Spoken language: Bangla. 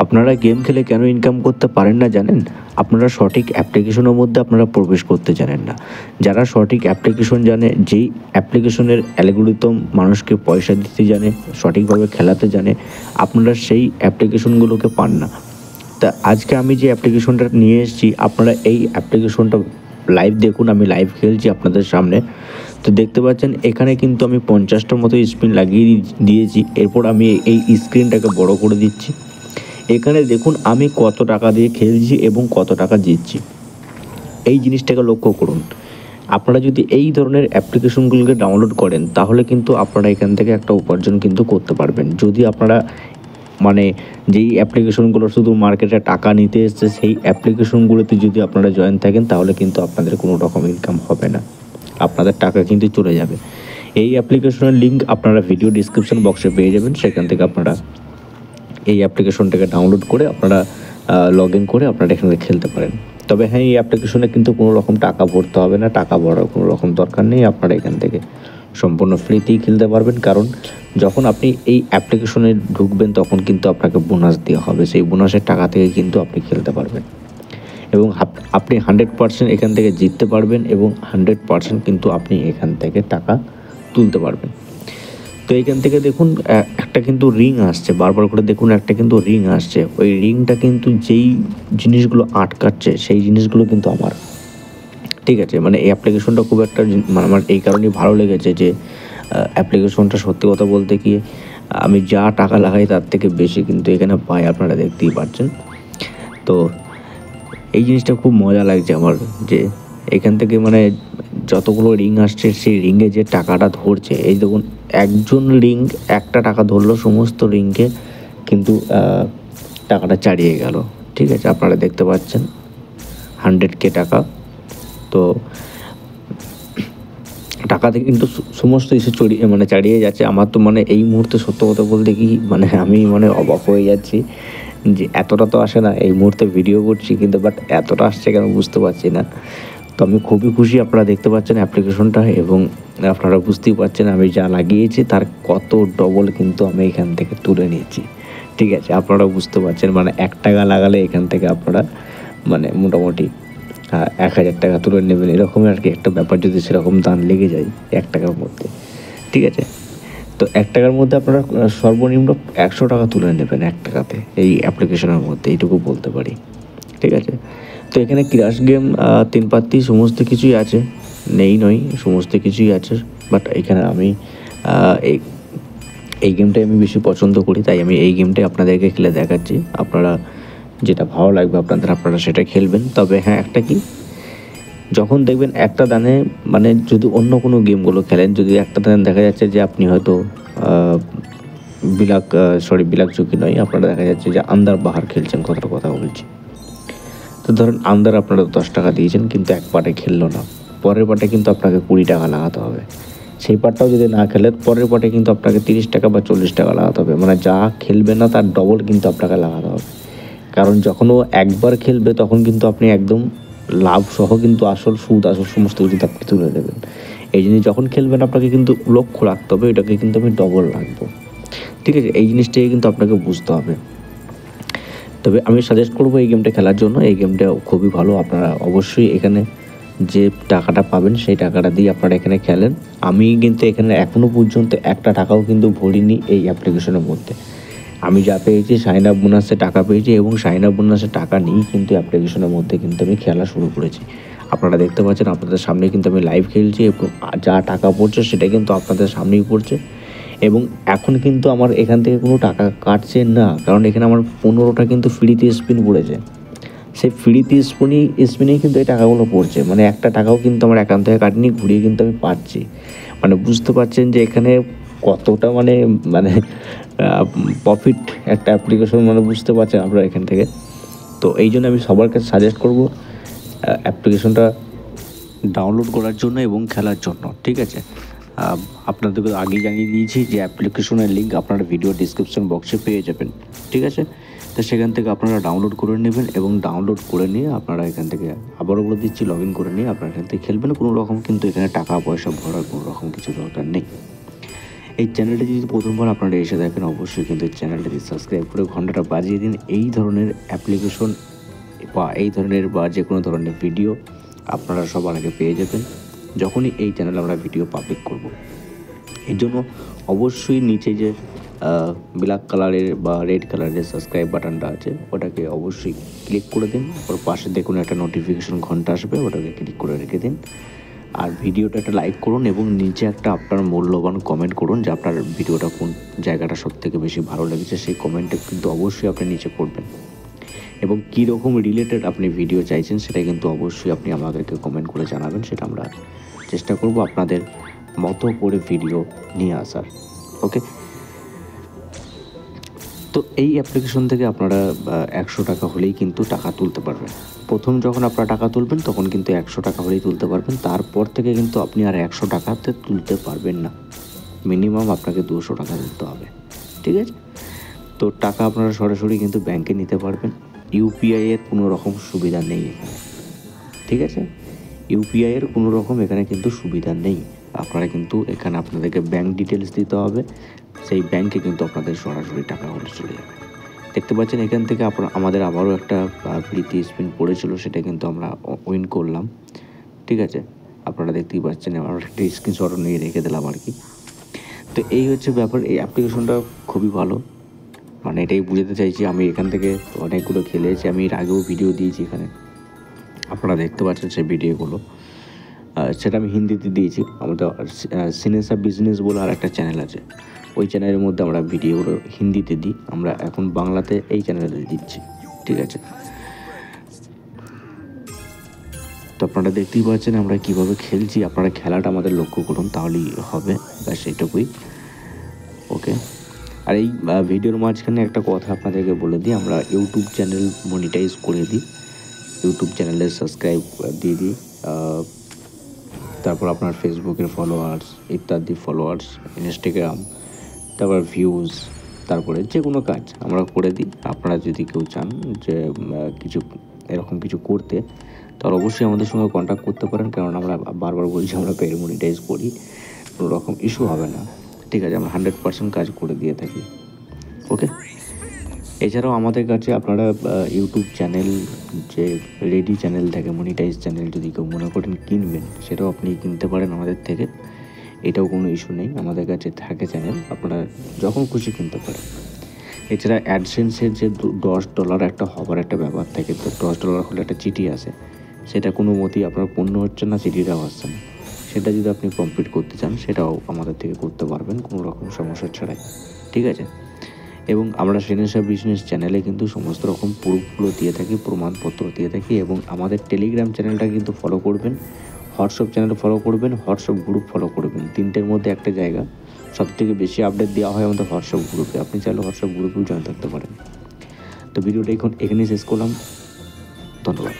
আপনারা গেম খেলে কেন ইনকাম করতে পারেন না জানেন? আপনারা সঠিক অ্যাপ্লিকেশনের মধ্যে আপনারা প্রবেশ করতে জানেন না। যারা সঠিক অ্যাপ্লিকেশন জানে, যেই অ্যাপ্লিকেশনের অ্যালগরিদম মানুষকে পয়সা দিতে জানে, সঠিকভাবে খেলাতে জানে, আপনারা সেই অ্যাপ্লিকেশনগুলোকে পান না। তা আজকে আমি যে অ্যাপ্লিকেশনটা নিয়ে এসেছি, আপনারা এই অ্যাপ্লিকেশনটা লাইভ দেখুন। আমি লাইভ খেলছি আপনাদের সামনে। তো দেখতে পাচ্ছেন এখানে কিন্তু আমি 50টার মতো স্পিন লাগিয়ে দিয়েছি। এরপর আমি এই স্ক্রিনটাকে বড় করে দিচ্ছি। এখানে দেখুন আমি কত টাকা দিয়ে খেলছি এবং কত টাকা জিতছি। এই জিনিসটাকে লক্ষ্য করুন। আপনারা যদি এই ধরনের অ্যাপ্লিকেশনগুলোকে ডাউনলোড করেন, তাহলে কিন্তু আপনারা এখান থেকে একটা উপার্জন কিন্তু করতে পারবেন। যদি আপনারা মানে যেই অ্যাপ্লিকেশনগুলো শুধু মার্কেটে টাকা নিতে এসছে, সেই অ্যাপ্লিকেশনগুলোতে যদি আপনারা জয়েন থাকেন, তাহলে কিন্তু আপনাদের কোনো রকম ইনকাম হবে না। আপনাদের টাকা কিন্তু চলে যাবে। এই অ্যাপ্লিকেশনের লিঙ্ক আপনারা ভিডিও ডিসক্রিপশন বক্সে পেয়ে যাবেন। সেখান থেকে আপনারা এই অ্যাপ্লিকেশনটাকে ডাউনলোড করে আপনারা লগ ইন করে আপনারা এখানে খেলতে পারেন। তবে হ্যাঁ, এই অ্যাপ্লিকেশনে কিন্তু কোনো রকম টাকা ভরতে হবে না, টাকা ভরার কোনো রকম দরকার নেই। আপনারা এখান থেকে সম্পূর্ণ ফ্রিতেই খেলতে পারবেন। কারণ যখন আপনি এই অ্যাপ্লিকেশনে ঢুকবেন, তখন কিন্তু আপনাকে বোনাস দেওয়া হবে। সেই বোনাসের টাকা থেকে কিন্তু আপনি খেলতে পারবেন এবং আপনি 100% এখান থেকে জিততে পারবেন এবং 100% কিন্তু আপনি এখান থেকে টাকা তুলতে পারবেন। তো এইখান থেকে দেখুন একটা কিন্তু রিং আসছে, বারবার করে দেখুন একটা কিন্তু রিং আসছে। ওই রিংটা কিন্তু যেই জিনিসগুলো আটকাচ্ছে, সেই জিনিসগুলো কিন্তু আমার। ঠিক আছে, মানে এই অ্যাপ্লিকেশনটা খুব একটা মানে আমার এই কারণেই ভালো লেগেছে যে অ্যাপ্লিকেশনটা সত্যি কথা বলতে কি, আমি যা টাকা লাগাই তার থেকে বেশি কিন্তু এখানে পাই, আপনারা দেখতেই পাচ্ছেন। তো এই জিনিসটা খুব মজা লাগছে আমার, যে এখান থেকে মানে যতগুলো রিং আসছে, সেই রিংয়ে যে টাকাটা ধরছে, এই দেখুন একজন রিং একটা টাকা ধরলো, সমস্ত রিংকে কিন্তু টাকাটা ছাড়িয়ে গেল। ঠিক আছে, আপনারা দেখতে পাচ্ছেন 100K টাকা। তো টাকাতে কিন্তু সমস্ত কিছু মানে ছাড়িয়ে যাচ্ছে। আমার তো মানে এই মুহূর্তে সত্য কথা বলতে কি, মানে আমি মানে অবাক হয়ে যাচ্ছি যে এতটা তো আসে না। এই মুহূর্তে ভিডিও করছি কিন্তু বাট এতটা আসছে কেন বুঝতে পারছি না। তো আমি খুবই খুশি, আপনারা দেখতে পাচ্ছেন অ্যাপ্লিকেশনটা এবং আপনারা বুঝতেই পারছেন আমি যা লাগিয়েছি তার কত ডবল কিন্তু আমি এখান থেকে তুলে নিয়েছি। ঠিক আছে, আপনারাও বুঝতে পারছেন মানে 1 টাকা লাগালে এখান থেকে আপনারা মানে মোটামুটি 1000 টাকা তুলে নেবেন, এরকমই আর কি একটা ব্যাপার, যদি সেরকম দান লেগে যায় 1 টাকার মধ্যে। ঠিক আছে, তো 1 টাকার মধ্যে আপনারা সর্বনিম্ন 100 টাকা তুলে নেবেন 1 টাকাতে, এই অ্যাপ্লিকেশনের মধ্যে, এইটুকু বলতে পারি। ঠিক আছে, তো এখানে ক্র্যাশ গেম 3 পাত্তি সমস্ত কিছুই আছে, নেই নয়, সমস্ত কিছুই আছে। বাট এখানে আমি এই এই গেমটাই আমি বেশি পছন্দ করি, তাই আমি এই গেমটাই আপনাদেরকে খেলে দেখাচ্ছি। আপনারা যেটা ভালো লাগবে আপনারা সেটা খেলবেন। তবে হ্যাঁ, একটা কি, যখন দেখবেন একটা দানে মানে যদি অন্য কোনো গেমগুলো খেলেন, যদি একটা দানে দেখা যাচ্ছে যে আপনি হয়তো বিলাক চুকি নয়, আপনারা দেখা যাচ্ছে যে আন্দার বাহার খেলছেন, কথার কথা বলছি। তো ধরেন আন্দার আপনারা 10 টাকা দিয়েছেন, কিন্তু এক পার্টে খেললো না, পরের পার্টে কিন্তু আপনাকে 20 টাকা লাগাতে হবে। সেই পার্টটাও যদি না খেলে, পরের পার্টে কিন্তু আপনাকে 30 টাকা বা 40 টাকা লাগাতে হবে। মানে যা খেলবে না তার ডবল কিন্তু আপনাকে লাগাতে হবে। কারণ যখন ও একবার খেলবে, তখন কিন্তু আপনি একদম লাভ সহ কিন্তু আসল সুদ, আসল সমস্ত কিছু আপনি তুলে নেবেন। এই জিনিস যখন খেলবেন, আপনাকে কিন্তু লক্ষ্য রাখতে হবে, এটাকে কিন্তু আমি ডবল রাখবো। ঠিক আছে, এই জিনিসটাকে কিন্তু আপনাকে বুঝতে হবে। তবে আমি সাজেস্ট করবো এই গেমটা খেলার জন্য। এই গেমটা খুবই ভালো, আপনারা অবশ্যই এখানে যে টাকাটা পাবেন সেই টাকাটা দিয়ে আপনারা এখানে খেলেন। আমি কিন্তু এখানে এখনও পর্যন্ত 1 টাকাও কিন্তু ভরিনি এই অ্যাপ্লিকেশনের মধ্যে। আমি যা পেয়েছি সাইন আপ বোনাসে টাকা পেয়েছি এবং সাইন আপ বোনাসে টাকা নিয়েই কিন্তু অ্যাপ্লিকেশনের মধ্যে কিন্তু আমি খেলা শুরু করেছি। আপনারা দেখতে পাচ্ছেন, আপনাদের সামনে কিন্তু আমি লাইভ খেলছি এবং যা টাকা পড়ছে সেটা কিন্তু আপনাদের সামনেই পড়ছে। এবং এখন কিন্তু আমার এখান থেকে কোনো টাকা কাটছে না, কারণ এখানে আমার 15টা কিন্তু ফ্রিতে স্পিন পড়েছে। সেই ফ্রিতে স্পিনেই কিন্তু এই টাকাগুলো পড়ছে, মানে 1 টাকাও কিন্তু আমার অ্যাকাউন্ট থেকে কাটেনি, ঘুরিয়ে কিন্তু আমি পাচ্ছি। মানে বুঝতে পারছেন যে এখানে কতটা মানে মানে প্রফিট একটা অ্যাপ্লিকেশন, মানে বুঝতে পারছেন আপনারা এখান থেকে। তো এই জন্য আমি সবার কাছে সাজেস্ট করব অ্যাপ্লিকেশনটা ডাউনলোড করার জন্য এবং খেলার জন্য। ঠিক আছে, আপনাদেরকে আগেই জানিয়ে দিয়েছি যে অ্যাপ্লিকেশনের লিঙ্ক আপনারা ভিডিও ডিসক্রিপশন বক্সে পেয়ে যাবেন। ঠিক আছে, তো সেখান থেকে আপনারা ডাউনলোড করে নেবেন এবং ডাউনলোড করে নিয়ে আপনারা এখান থেকে, আবারও বলে দিচ্ছি, লগ ইন করে নিয়ে আপনারা এখান থেকে খেলবেন। কোনো রকম কিন্তু এখানে টাকা পয়সা ভরার কোনো রকম কিছু দরকার নেই। এই চ্যানেলটি যদি প্রথমবার আপনারা এসে দেখেন, অবশ্যই কিন্তু চ্যানেলটি সাবস্ক্রাইব করে ঘন্টাটা বাজিয়ে দিন। এই ধরনের অ্যাপ্লিকেশন বা এই ধরনের বা যে কোনো ধরনের ভিডিও আপনারা সবার আগে পেয়ে যাবেন যখনই এই চ্যানেলে আমরা ভিডিও পাবলিক করব। এর জন্য অবশ্যই নিচে যে ব্ল্যাক কালারের বা রেড কালারের সাবস্ক্রাইব বাটনটা আছে ওটাকে অবশ্যই ক্লিক করে দিন। ওর পাশে দেখুন একটা নোটিফিকেশন ঘন্টা আসবে, ওটাকে ক্লিক করে রেখে দিন। আর ভিডিওটা একটা লাইক করুন এবং নিচে একটা আপনার মূল্যবান কমেন্ট করুন যে আপনার ভিডিওটা কোন জায়গাটা সবথেকে বেশি ভালো লেগেছে। সেই কমেন্টটা কিন্তু অবশ্যই আপনি নিচে করবেন এবং কীরকম রিলেটেড আপনি ভিডিও চাইছেন সেটা কিন্তু অবশ্যই আপনি আমাদেরকে কমেন্ট করে জানাবেন। সেটা আমরা চেষ্টা করব আপনাদের মতো করে ভিডিও নিয়ে আসার। ওকে, তো এই অ্যাপ্লিকেশন থেকে আপনারা 100 টাকা হলেই কিন্তু টাকা তুলতে পারবেন। প্রথম যখন আপনারা টাকা তুলবেন তখন কিন্তু 100 টাকা হলেই তুলতে পারবেন। তারপর থেকে কিন্তু আপনি আর 100 টাকাতে তুলতে পারবেন না, মিনিমাম আপনাকে 200 টাকা তুলতে হবে। ঠিক আছে, তো টাকা আপনারা সরাসরি কিন্তু ব্যাংকে নিতে পারবেন। ইউপিআই এর কোনো রকম সুবিধা নেই এখানে। ঠিক আছে, ইউপিআই এর কোনো রকম এখানে কিন্তু সুবিধা নেই। আপনারা কিন্তু এখানে আপনাদেরকে ব্যাংক ডিটেলস দিতে হবে, সেই ব্যাংকে কিন্তু আপনাদের সরাসরি টাকাগুলো চলে যাবে। দেখতে পাচ্ছেন এখান থেকে আমাদের আবারও একটা প্রীতি স্পিন পড়েছিল, সেটা কিন্তু আমরা উইন করলাম। ঠিক আছে, আপনারা দেখতেই পাচ্ছেন, আমরা একটা স্ক্রিনশটও নিয়ে রেখে দিলাম আর কি। তো এই হচ্ছে ব্যাপার। এই অ্যাপ্লিকেশনটা খুবই ভালো, মানে এটাই বুঝতে চাইছি। আমি এখান থেকে অনেকগুলো খেলেছি, আমি এর আগেও ভিডিও দিয়েছি এখানে, আপনারা দেখতে পাচ্ছেন সেই ভিডিওগুলো। সেটা আমি হিন্দিতে দিয়েছি। আমাদের সিনেসা বিজনেস বলে আর একটা চ্যানেল আছে, ওই চ্যানেলের মধ্যে আমরা ভিডিওগুলো হিন্দিতে দিই, আমরা এখন বাংলাতে এই চ্যানেলে দিচ্ছি। ঠিক আছে, তো আপনারা দেখতেই পাচ্ছেন আমরা কীভাবে খেলছি। আপনারা খেলাটা আমাদের লক্ষ্য করুন, তাহলেই হবে, ব্যাস এইটুকুই। ওকে, আর এই ভিডিওর মাঝখানে একটা কথা আপনাদেরকে বলে দিই, আমরা ইউটিউব চ্যানেল মনিটাইজ করে দিই, ইউটিউব চ্যানেলে সাবস্ক্রাইব দিয়ে দিই, তারপর আপনার ফেসবুকের ফলোয়ার্স ইত্যাদি ফলোয়ার্স, ইনস্টাগ্রাম, তারপর ভিউজ, তারপরে যে কোনো কাজ আমরা করে দিই। আপনারা যদি কেউ চান যে কিছু এরকম কিছু করতে, তাহলে অবশ্যই আমাদের সঙ্গে কন্ট্যাক্ট করতে পারেন, কারণ আমরা বারবার বলছি আমরা পেড মনিটাইজ করি, কোনো রকম ইস্যু হবে না। ঠিক আছে, আমরা 100% কাজ করে দিয়ে থাকি। ওকে, এছাড়াও আমাদের কাছে আপনারা ইউটিউব চ্যানেল যে রেডি চ্যানেল থাকে, মনিটাইজ চ্যানেল, যদি কেউ মনে করেন কিনবেন, সেটাও আপনি কিনতে পারেন আমাদের থেকে, এটাও কোনো ইস্যু নেই। আমাদের কাছে থাকে চ্যানেল, আপনারা যখন খুশি কিনতে পারেন। এছাড়া অ্যাডসেন্সের যে $10 একটা হবার একটা ব্যাপার থাকে, তো $10 হলে একটা চিঠি আসে, সেটা কোনো মতেই আপনার পণ্য হচ্ছে না, চিঠিটাও আসছে না, সেটা যদি আপনি কমপ্লিট করতে চান সেটাও আমাদের থেকে করতে পারবেন কোনো রকম সমস্যা ছাড়াই। ঠিক আছে, এবং আমরা সিনেসা বিজনেস চ্যানেলে কিন্তু সমস্ত রকম প্রুফগুলো দিয়ে থাকি, প্রমাণপত্র দিয়ে থাকি। এবং আমাদের টেলিগ্রাম চ্যানেলটা কিন্তু ফলো করবেন, হোয়াটসঅ্যাপ চ্যানেল ফলো করবেন, হোয়াটসঅ্যাপ গ্রুপ ফলো করবেন। তিনটের মধ্যে একটা জায়গা সবথেকে বেশি আপডেট দেওয়া হয় আমাদের হোয়াটসঅ্যাপ গ্রুপে, আপনি চাইলে হোয়াটসঅ্যাপ গ্রুপেও জয়েন থাকতে পারেন। তো ভিডিওটা এখানেই শেষ করলাম, ধন্যবাদ।